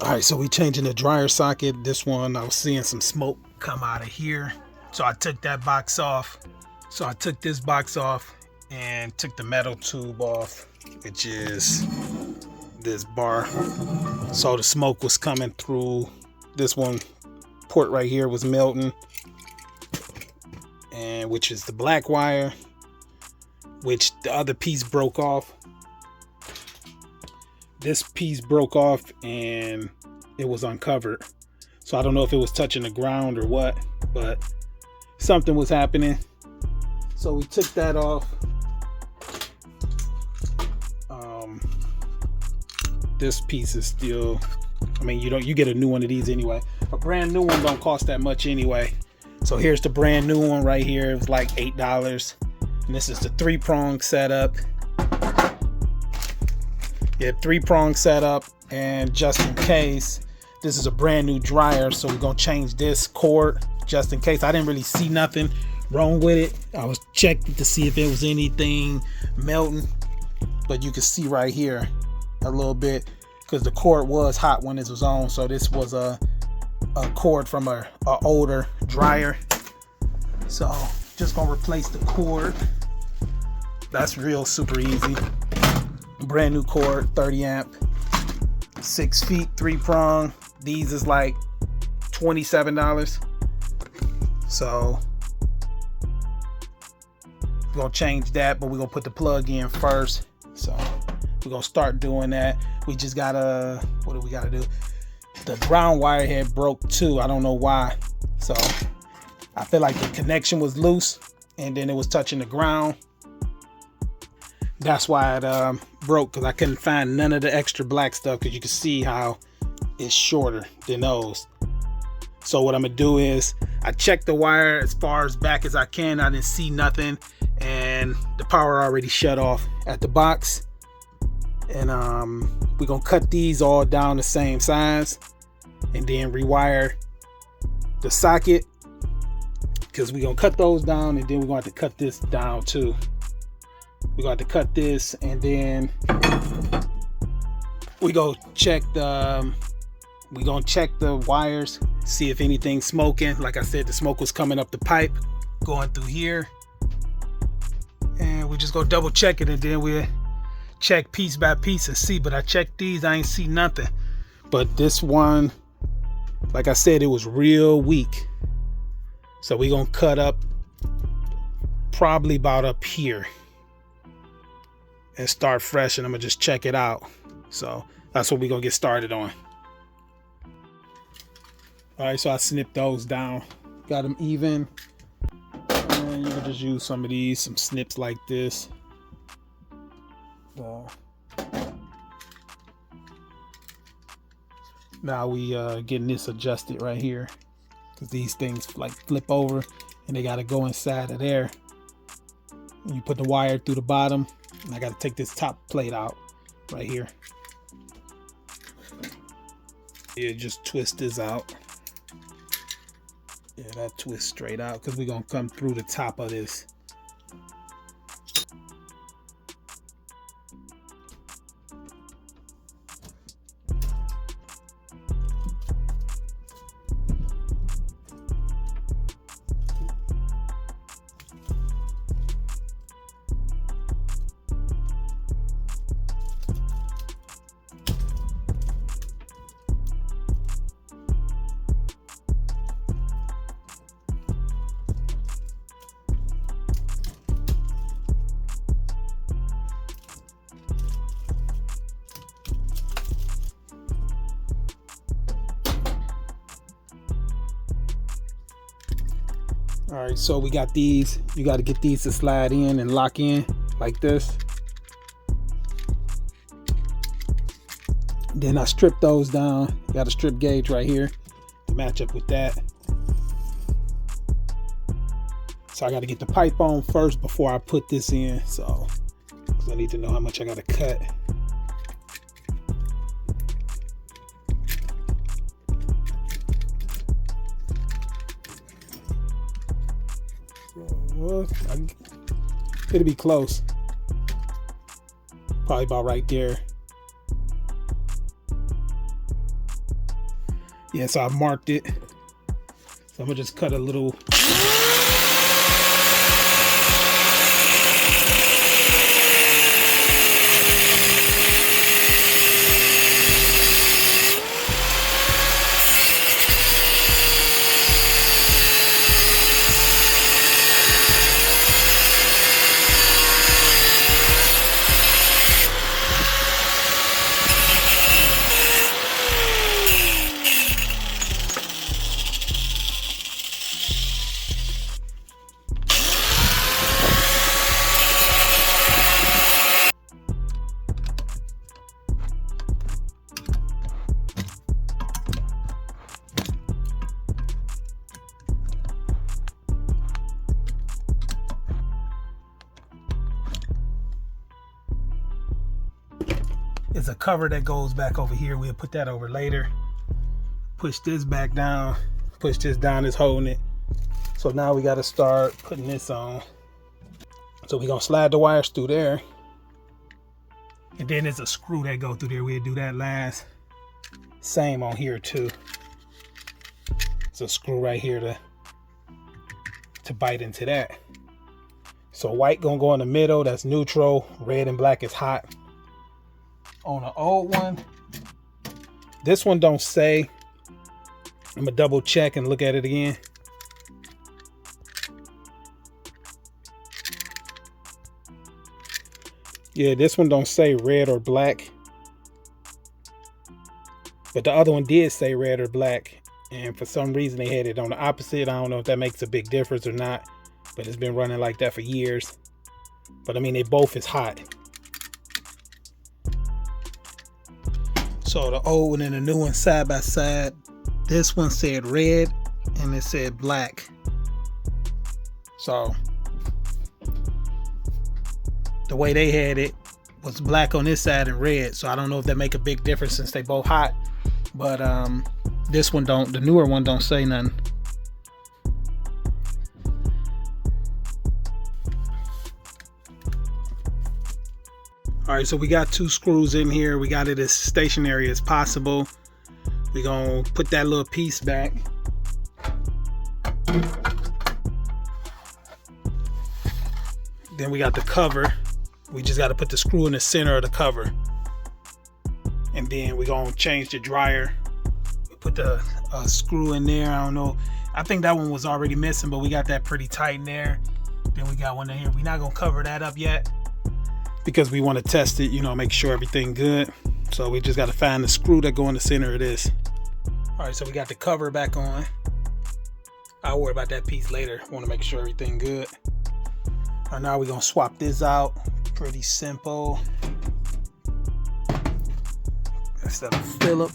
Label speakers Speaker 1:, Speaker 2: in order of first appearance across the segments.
Speaker 1: All right, so we changing the dryer socket. This one, I was seeing some smoke come out of here. So I took that box off. So I took this box off and took the metal tube off, which is this bar. So the smoke was coming through this one. Port right here was melting, and which is the black wire, which the other piece broke off. This piece broke off and it was uncovered. So I don't know if it was touching the ground or what, but something was happening. So we took that off. This piece is still, I mean, you get a new one of these anyway. A brand new one don't cost that much anyway. So here's the brand new one right here. It was like $8. And this is the 3-prong setup. Yeah, 3-prong setup, and just in case, this is a brand new dryer, so we're gonna change this cord just in case. I didn't really see nothing wrong with it. I was checking to see if there was anything melting, but you can see right here a little bit because the cord was hot when this was on. So this was a cord from a older dryer. So just gonna replace the cord. That's real super easy. Brand new cord, 30 amp, 6 feet, 3-prong. These is like $27. So we're gonna change that, but we're gonna put the plug in first. So we're gonna start doing that. We just gotta, what do we gotta do? The ground wire head broke too. I don't know why. So I feel like the connection was loose and then it was touching the ground. That's why it broke, because I couldn't find none of the extra black stuff, because you can see how it's shorter than those. So what I'm gonna do is I checked the wire as far as back as I can. I didn't see nothing, and the power already shut off at the box. And we're gonna cut these all down the same size and then rewire the socket, because we're gonna cut those down, and then we're gonna have to cut this down too. We're going to have to cut this, and then we're going to check the wires, see if anything's smoking. Like I said, the smoke was coming up the pipe, going through here. And we're just going to double check it, and then we'll check piece by piece and see. But I checked these, I ain't see nothing. But this one, like I said, it was real weak. So we're going to cut up probably about up here and start fresh, and I'm gonna just check it out. So that's what we're gonna get started on. All right, so I snipped those down, got them even, and you can just use some of these, some snips like this. Now we getting this adjusted right here, because these things like flip over and they gotta go inside of there. You put the wire through the bottom, and I got to take this top plate out right here. Yeah, just twist this out. Yeah, that twists straight out, because we're going to come through the top of this. All right, so we got these. You got to get these to slide in and lock in like this. Then I strip those down. Got a strip gauge right here to match up with that. So I got to get the pipe on first before I put this in. So, because I need to know how much I got to cut. It'll be close. Probably about right there. Yeah, so I marked it. So I'm gonna just cut a little. It's a cover that goes back over here. We'll put that over later. Push this back down. Push this down, it's holding it. So now we got to start putting this on. So we're going to slide the wires through there. And then there's a screw that go through there. We'll do that last. Same on here too. It's a screw right here to bite into that. So white going to go in the middle. That's neutral. Red and black is hot. On the old one, this one don't say. I'm gonna double check and look at it again. Yeah, this one don't say red or black, but the other one did say red or black, and for some reason they had it on the opposite. I don't know if that makes a big difference or not, but it's been running like that for years. But I mean, they both is hot. So the old one and the new one side by side. This one said red and it said black. So the way they had it was black on this side and red. So I don't know if that make a big difference since they both hot. But this one don't, the newer one don't say nothing. All right, so we got 2 screws in here. We got it as stationary as possible. We're gonna put that little piece back. Then we got the cover. We just got to put the screw in the center of the cover. And then we're gonna change the dryer. We put the screw in there. I don't know. I think that one was already missing, but we got that pretty tight in there. Then we got one in here. We're not gonna cover that up yet, because we want to test it, you know, make sure everything good. So we just got to find the screw that go in the center of this. All right, so we got the cover back on. I'll worry about that piece later. Want to make sure everything good. All right, now we're gonna swap this out. Pretty simple. Instead of Phillip.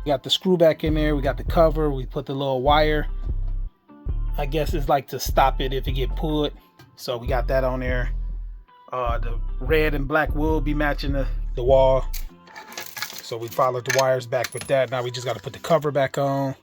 Speaker 1: Got the screw back in there. We got the cover. We put the little wire. I guess it's like to stop it if it get pulled. So we got that on there. The red and black will be matching the wall. So we followed the wires back with that. Now we just got to put the cover back on.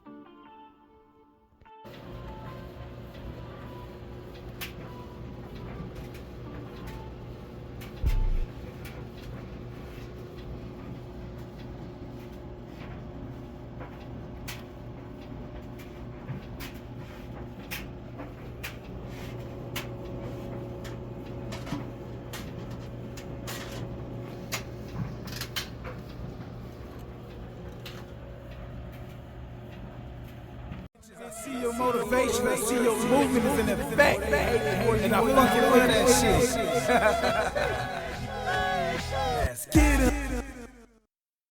Speaker 1: I see your motivation, I see your movement is in effect, and I fucking love that shit. Get him.